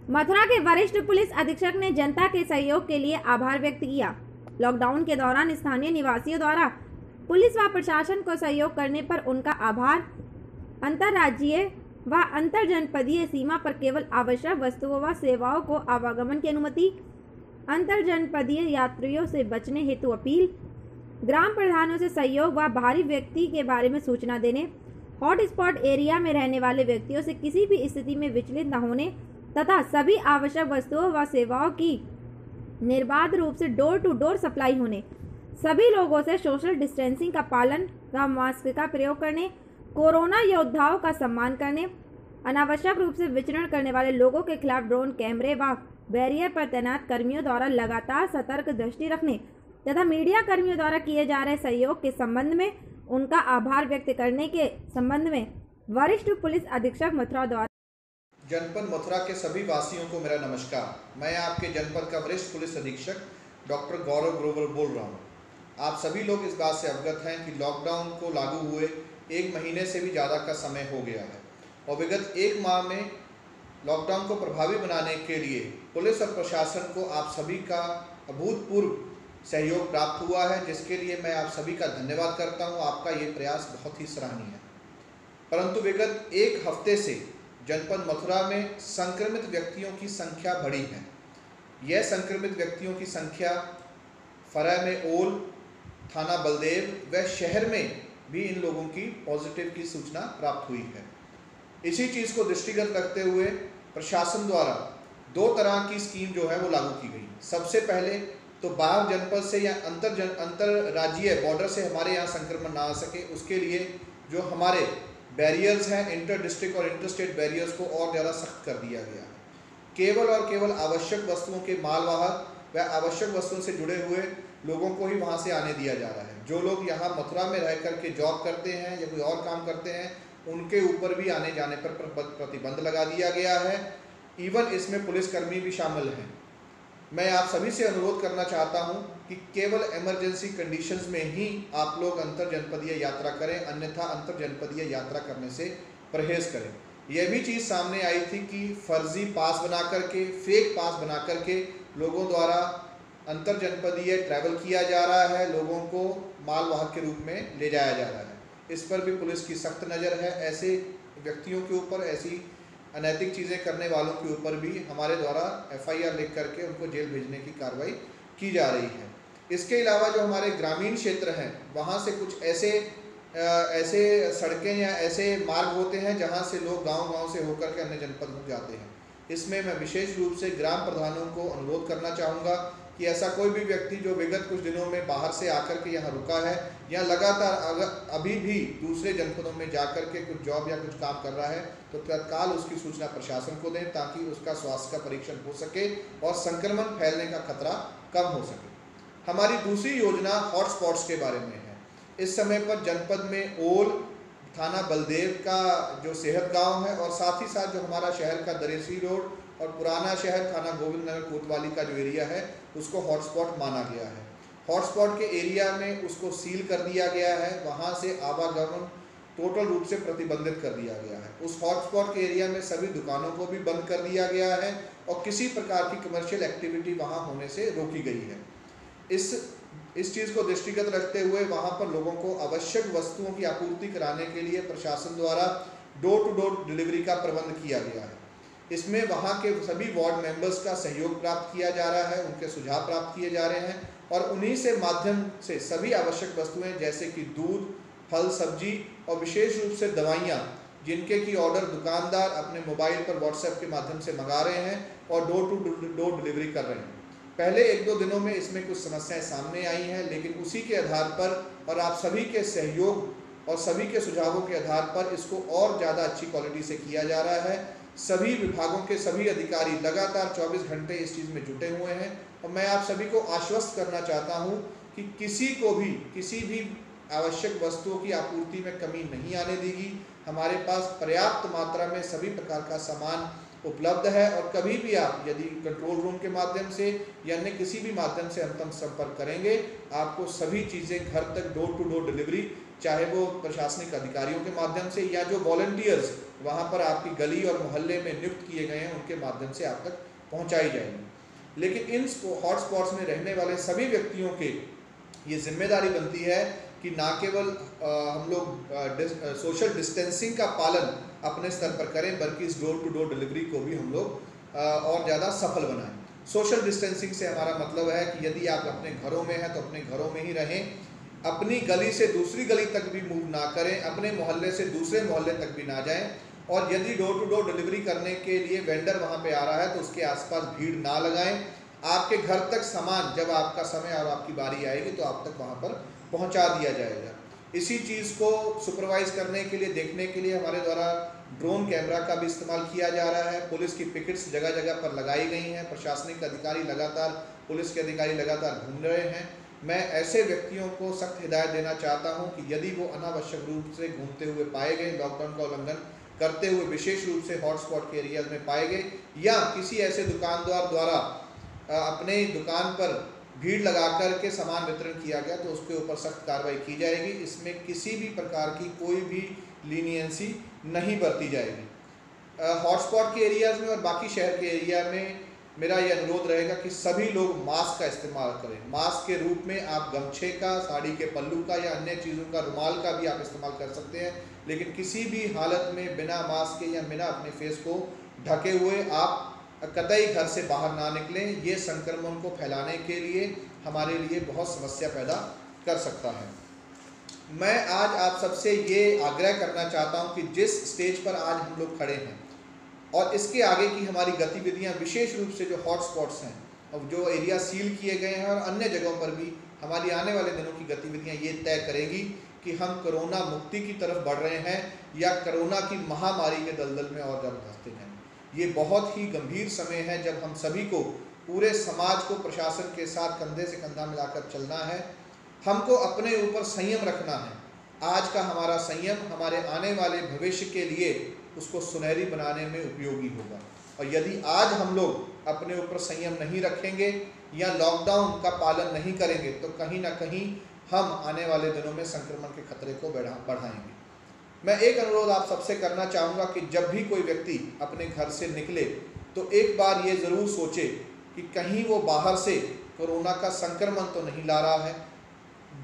मथुरा के वरिष्ठ पुलिस अधीक्षक ने जनता के सहयोग के लिए आभार व्यक्त किया। लॉकडाउन के दौरान स्थानीय निवासियों द्वारा पुलिस व प्रशासन को सहयोग करने पर उनका आभार। अंतर्राज्यीय व अंतर जनपदीय सीमा पर केवल आवश्यक वस्तुओं व सेवाओं को आवागमन की अनुमति, अंतर जनपदीय यात्रियों से बचने हेतु अपील, ग्राम प्रधानों से सहयोग व बाहरी व्यक्ति के बारे में सूचना देने, हॉटस्पॉट एरिया में रहने वाले व्यक्तियों से किसी भी स्थिति में विचलित न होने तथा सभी आवश्यक वस्तुओं व सेवाओं की निर्बाध रूप से डोर टू डोर सप्लाई होने, सभी लोगों से सोशल डिस्टेंसिंग का पालन व मास्क का प्रयोग करने, कोरोना योद्धाओं का सम्मान करने, अनावश्यक रूप से विचरण करने वाले लोगों के खिलाफ ड्रोन कैमरे व बैरियर पर तैनात कर्मियों द्वारा लगातार सतर्क दृष्टि रखने तथा मीडिया कर्मियों द्वारा किए जा रहे सहयोग के संबंध में उनका आभार व्यक्त करने के संबंध में वरिष्ठ पुलिस अधीक्षक मथुरा द्वारा जनपद मथुरा के सभी वासियों को मेरा नमस्कार। मैं आपके जनपद का वरिष्ठ पुलिस अधीक्षक डॉक्टर गौरव ग्रोवर बोल रहा हूँ। आप सभी लोग इस बात से अवगत हैं कि लॉकडाउन को लागू हुए 1 महीने से भी ज़्यादा का समय हो गया है और विगत 1 माह में लॉकडाउन को प्रभावी बनाने के लिए पुलिस और प्रशासन को आप सभी का अभूतपूर्व सहयोग प्राप्त हुआ है, जिसके लिए मैं आप सभी का धन्यवाद करता हूं। आपका ये प्रयास बहुत ही सराहनीय है। परंतु विगत 1 हफ्ते से जनपद मथुरा में संक्रमित व्यक्तियों की संख्या बढ़ी है। यह संक्रमित व्यक्तियों की संख्या फरह में ओल, थाना बलदेव व शहर में भी इन लोगों की पॉजिटिव की सूचना प्राप्त हुई है। इसी चीज़ को दृष्टिगत रखते हुए प्रशासन द्वारा 2 तरह की स्कीम जो है वो लागू की गई। सबसे पहले तो बाहर जनपद से या अंतर राज्यीय बॉर्डर से हमारे यहाँ संक्रमण ना आ सके, उसके लिए जो हमारे बैरियर्स हैं, इंटर डिस्ट्रिक्ट और इंटर स्टेट बैरियर्स को और ज़्यादा सख्त कर दिया गया है। केवल और केवल आवश्यक वस्तुओं के मालवाहक व आवश्यक वस्तुओं से जुड़े हुए लोगों को ही वहाँ से आने दिया जा रहा है। जो लोग यहाँ मथुरा में रह कर के जॉब करते हैं या कोई और काम करते हैं, उनके ऊपर भी आने जाने पर प्रतिबंध लगा दिया गया है। इवन इसमें पुलिसकर्मी भी शामिल हैं। मैं आप सभी से अनुरोध करना चाहता हूं कि केवल इमरजेंसी कंडीशंस में ही आप लोग अंतर जनपदीय यात्रा करें, अन्यथा अंतर जनपदीय यात्रा करने से परहेज करें। यह भी चीज़ सामने आई थी कि फर्जी पास बना करके, फेक पास बना करके लोगों द्वारा अंतर जनपदीय ट्रैवल किया जा रहा है, लोगों को मालवाहक के रूप में ले जाया जा रहा है। इस पर भी पुलिस की सख्त नज़र है। ऐसे व्यक्तियों के ऊपर, ऐसी अनैतिक चीज़ें करने वालों के ऊपर भी हमारे द्वारा FIR लिख करके उनको जेल भेजने की कार्रवाई की जा रही है। इसके अलावा जो हमारे ग्रामीण क्षेत्र हैं, वहाँ से कुछ ऐसे सड़कें या ऐसे मार्ग होते हैं जहाँ से लोग गांव-गांव से होकर के अन्य जनपद में जाते हैं। इसमें मैं विशेष रूप से ग्राम प्रधानों को अनुरोध करना चाहूँगा कि ऐसा कोई भी व्यक्ति जो विगत कुछ दिनों में बाहर से आकर के यहाँ रुका है या लगातार अगर अभी भी दूसरे जनपदों में जाकर के कुछ जॉब या कुछ काम कर रहा है, तो तत्काल उसकी सूचना प्रशासन को दें ताकि उसका स्वास्थ्य का परीक्षण हो सके और संक्रमण फैलने का खतरा कम हो सके। हमारी दूसरी योजना हॉटस्पॉट्स के बारे में है। इस समय पर जनपद में ओल, थाना बलदेव का जो सेहत गाँव है और साथ ही साथ जो हमारा शहर का दरेसी रोड और पुराना शहर थाना गोविंद नगर कोतवाली का जो एरिया है, उसको हॉटस्पॉट माना गया है। हॉटस्पॉट के एरिया में उसको सील कर दिया गया है, वहाँ से आवागमन टोटल रूप से प्रतिबंधित कर दिया गया है। उस हॉटस्पॉट के एरिया में सभी दुकानों को भी बंद कर दिया गया है और किसी प्रकार की कमर्शियल एक्टिविटी वहाँ होने से रोकी गई है। इस चीज़ को दृष्टिगत रखते हुए वहाँ पर लोगों को आवश्यक वस्तुओं की आपूर्ति कराने के लिए प्रशासन द्वारा डोर टू डोर डिलीवरी का प्रबंध किया गया है। इसमें वहाँ के सभी वार्ड मेंबर्स का सहयोग प्राप्त किया जा रहा है, उनके सुझाव प्राप्त किए जा रहे हैं और उन्हीं से माध्यम से सभी आवश्यक वस्तुएं जैसे कि दूध, फल, सब्जी और विशेष रूप से दवाइयाँ, जिनके की ऑर्डर दुकानदार अपने मोबाइल पर व्हाट्सएप के माध्यम से मंगा रहे हैं और डोर टू डोर डिलीवरी कर रहे हैं। पहले 1-2 दिनों में इसमें कुछ समस्याएं सामने आई हैं, लेकिन उसी के आधार पर और आप सभी के सहयोग और सभी के सुझावों के आधार पर इसको और ज़्यादा अच्छी क्वालिटी से किया जा रहा है। सभी विभागों के सभी अधिकारी लगातार 24 घंटे इस चीज़ में जुटे हुए हैं और मैं आप सभी को आश्वस्त करना चाहता हूं कि किसी को भी किसी भी आवश्यक वस्तुओं की आपूर्ति में कमी नहीं आने देगी। हमारे पास पर्याप्त मात्रा में सभी प्रकार का सामान उपलब्ध है और कभी भी आप यदि कंट्रोल रूम के माध्यम से या अन्य किसी भी माध्यम से हम संपर्क करेंगे, आपको सभी चीज़ें घर तक डोर टू डोर डिलीवरी चाहे वो प्रशासनिक अधिकारियों के माध्यम से या जो वॉलंटियर्स वहाँ पर आपकी गली और मोहल्ले में नियुक्त किए गए हैं उनके माध्यम से आप तक पहुँचाई जाएगी। लेकिन इन हॉटस्पॉट्स में रहने वाले सभी व्यक्तियों के ये जिम्मेदारी बनती है कि ना केवल हम लोग सोशल डिस्टेंसिंग का पालन अपने स्तर पर करें, बल्कि इस डोर टू डोर डिलीवरी को भी हम लोग और ज़्यादा सफल बनाएं। सोशल डिस्टेंसिंग से हमारा मतलब है कि यदि आप अपने घरों में हैं तो अपने घरों में ही रहें, अपनी गली से दूसरी गली तक भी मूव ना करें, अपने मोहल्ले से दूसरे मोहल्ले तक भी ना जाएं, और यदि डोर टू डोर डिलीवरी करने के लिए वेंडर वहाँ पे आ रहा है तो उसके आसपास भीड़ ना लगाएं। आपके घर तक सामान जब आपका समय और आपकी बारी आएगी तो आप तक वहाँ पर पहुँचा दिया जाएगा। इसी चीज़ को सुपरवाइज करने के लिए, देखने के लिए हमारे द्वारा ड्रोन कैमरा का भी इस्तेमाल किया जा रहा है। पुलिस की पिकेट्स जगह जगह पर लगाई गई हैं। प्रशासनिक अधिकारी लगातार, पुलिस के अधिकारी लगातार घूम रहे हैं। मैं ऐसे व्यक्तियों को सख्त हिदायत देना चाहता हूं कि यदि वो अनावश्यक रूप से घूमते हुए पाए गए, लॉकडाउन का उल्लंघन करते हुए विशेष रूप से हॉटस्पॉट के एरियाज में पाए गए, या किसी ऐसे दुकानदार द्वारा अपने दुकान पर भीड़ लगा कर के सामान वितरण किया गया, तो उसके ऊपर सख्त कार्रवाई की जाएगी। इसमें किसी भी प्रकार की कोई भी लीनियंसी नहीं बरती जाएगी। हॉटस्पॉट के एरियाज़ में और बाकी शहर के एरिया में मेरा ये अनुरोध रहेगा कि सभी लोग मास्क का इस्तेमाल करें। मास्क के रूप में आप गमछे का, साड़ी के पल्लू का या अन्य चीज़ों का, रुमाल का भी आप इस्तेमाल कर सकते हैं, लेकिन किसी भी हालत में बिना मास्क के या बिना अपने फेस को ढके हुए आप कतई घर से बाहर ना निकलें। ये संक्रमण को फैलाने के लिए हमारे लिए बहुत समस्या पैदा कर सकता है। मैं आज आप सबसे ये आग्रह करना चाहता हूं कि जिस स्टेज पर आज हम लोग खड़े हैं और इसके आगे की हमारी गतिविधियां, विशेष रूप से जो हॉटस्पॉट्स हैं और जो एरिया सील किए गए हैं और अन्य जगहों पर भी हमारी आने वाले दिनों की गतिविधियां ये तय करेगी कि हम कोरोना मुक्ति की तरफ बढ़ रहे हैं या कोरोना की महामारी के दलदल में और ज़्यादा धंसते हैं। ये बहुत ही गंभीर समय है जब हम सभी को, पूरे समाज को प्रशासन के साथ कंधे से कंधा मिलाकर चलना है। हमको अपने ऊपर संयम रखना है। आज का हमारा संयम हमारे आने वाले भविष्य के लिए उसको सुनहरी बनाने में उपयोगी होगा। और यदि आज हम लोग अपने ऊपर संयम नहीं रखेंगे या लॉकडाउन का पालन नहीं करेंगे तो कहीं ना कहीं हम आने वाले दिनों में संक्रमण के खतरे को बढ़ाएंगे। मैं एक अनुरोध आप सबसे करना चाहूँगा कि जब भी कोई व्यक्ति अपने घर से निकले तो एक बार ये ज़रूर सोचे कि कहीं वो बाहर से कोरोना का संक्रमण तो नहीं ला रहा है।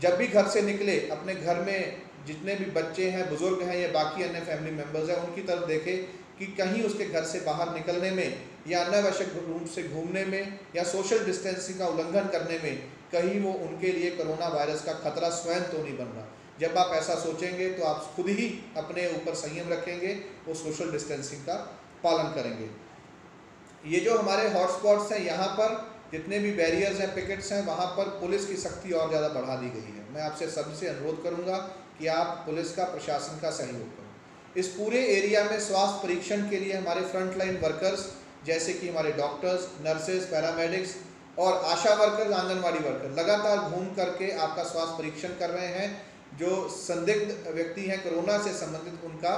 जब भी घर से निकले अपने घर में जितने भी बच्चे हैं, बुजुर्ग हैं या बाकी अन्य फैमिली मेम्बर्स हैं, उनकी तरफ देखे कि कहीं उसके घर से बाहर निकलने में या अनावश्यक रूप से घूमने में या सोशल डिस्टेंसिंग का उल्लंघन करने में कहीं वो उनके लिए कोरोना वायरस का खतरा स्वयं तो नहीं बन रहा। जब आप ऐसा सोचेंगे तो आप खुद ही अपने ऊपर संयम रखेंगे, वो सोशल डिस्टेंसिंग का पालन करेंगे। ये जो हमारे हॉटस्पॉट्स हैं, यहाँ पर जितने भी बैरियर्स हैं, पिकेट्स हैं, वहाँ पर पुलिस की सख्ती और ज़्यादा बढ़ा दी गई है। मैं आपसे सबसे अनुरोध करूँगा कि आप पुलिस का, प्रशासन का सहयोग करें। इस पूरे एरिया में स्वास्थ्य परीक्षण के लिए हमारे फ्रंटलाइन वर्कर्स जैसे कि हमारे डॉक्टर्स, नर्सेज, पैरामेडिक्स और आशा वर्कर्स, आंगनवाड़ी वर्कर लगातार घूम करके आपका स्वास्थ्य परीक्षण कर रहे हैं। जो संदिग्ध व्यक्ति हैं कोरोना से संबंधित, उनका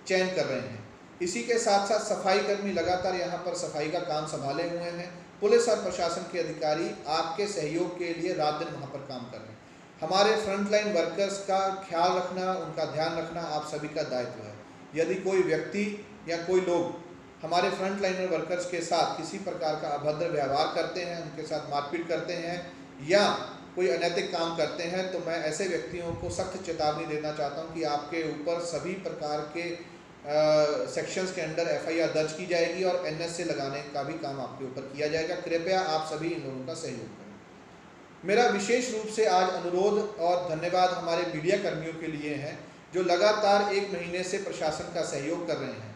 चयन कर रहे हैं। इसी के साथ साथ सफाई कर्मी लगातार यहाँ पर सफाई का काम संभाले हुए हैं। पुलिस और प्रशासन के अधिकारी आपके सहयोग के लिए रात दिन वहाँ पर काम कर रहे हैं। हमारे फ्रंटलाइन वर्कर्स का ख्याल रखना, उनका ध्यान रखना आप सभी का दायित्व है। यदि कोई व्यक्ति या कोई लोग हमारे फ्रंटलाइनर वर्कर्स के साथ किसी प्रकार का अभद्र व्यवहार करते हैं, उनके साथ मारपीट करते हैं या कोई अनैतिक काम करते हैं, तो मैं ऐसे व्यक्तियों को सख्त चेतावनी देना चाहता हूं कि आपके ऊपर सभी प्रकार के सेक्शंस के अंडर FIR दर्ज की जाएगी और NSA लगाने का भी काम आपके ऊपर किया जाएगा। कृपया आप सभी इन लोगों का सहयोग करें। मेरा विशेष रूप से आज अनुरोध और धन्यवाद हमारे मीडिया कर्मियों के लिए है जो लगातार 1 महीने से प्रशासन का सहयोग कर रहे हैं।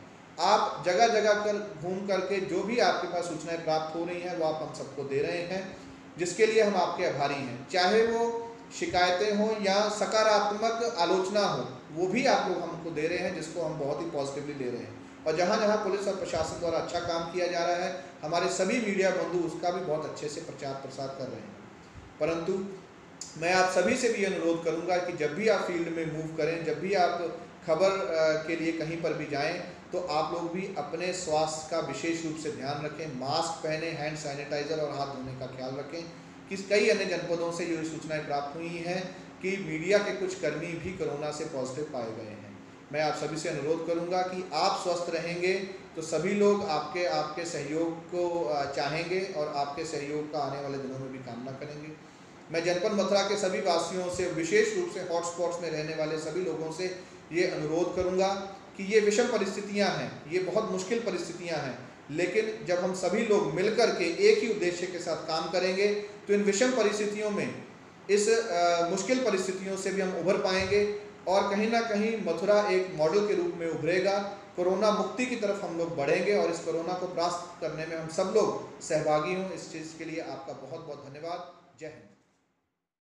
आप जगह जगह कर घूम करके जो भी आपके पास सूचनाएं प्राप्त हो रही हैं वो आप हम सबको दे रहे हैं, जिसके लिए हम आपके आभारी हैं। चाहे वो शिकायतें हों या सकारात्मक आलोचना हो, वो भी आप लोग हमको दे रहे हैं, जिसको हम बहुत ही पॉजिटिवली ले रहे हैं। और जहाँ जहाँ पुलिस और प्रशासन द्वारा अच्छा काम किया जा रहा है, हमारे सभी मीडिया बंधु उसका भी बहुत अच्छे से प्रचार प्रसार कर रहे हैं। परंतु मैं आप सभी से भी अनुरोध करूँगा कि जब भी आप फील्ड में मूव करें, जब भी आप खबर के लिए कहीं पर भी जाएं, तो आप लोग भी अपने स्वास्थ्य का विशेष रूप से ध्यान रखें। मास्क पहने, हैंड सैनिटाइजर और हाथ धोने का ख्याल रखें। कई अन्य जनपदों से ये सूचनाएं प्राप्त हुई हैं कि मीडिया के कुछ कर्मी भी कोरोना से पॉजिटिव पाए गए हैं। मैं आप सभी से अनुरोध करूंगा कि आप स्वस्थ रहेंगे तो सभी लोग आपके सहयोग को चाहेंगे और आपके सहयोग का आने वाले दिनों में भी कामना करेंगे। मैं जनपद मथुरा के सभी वासियों से, विशेष रूप से हॉटस्पॉट्स में रहने वाले सभी लोगों से ये अनुरोध करूंगा कि ये विषम परिस्थितियां हैं, ये बहुत मुश्किल परिस्थितियां हैं, लेकिन जब हम सभी लोग मिलकर के एक ही उद्देश्य के साथ काम करेंगे तो इन विषम परिस्थितियों में, इस मुश्किल परिस्थितियों से भी हम उभर पाएंगे और कहीं ना कहीं मथुरा एक मॉडल के रूप में उभरेगा। कोरोना मुक्ति की तरफ हम लोग बढ़ेंगे और इस कोरोना को परास्त करने में हम सब लोग सहभागी हों। इस चीज़ के लिए आपका बहुत बहुत धन्यवाद। जय हिंद।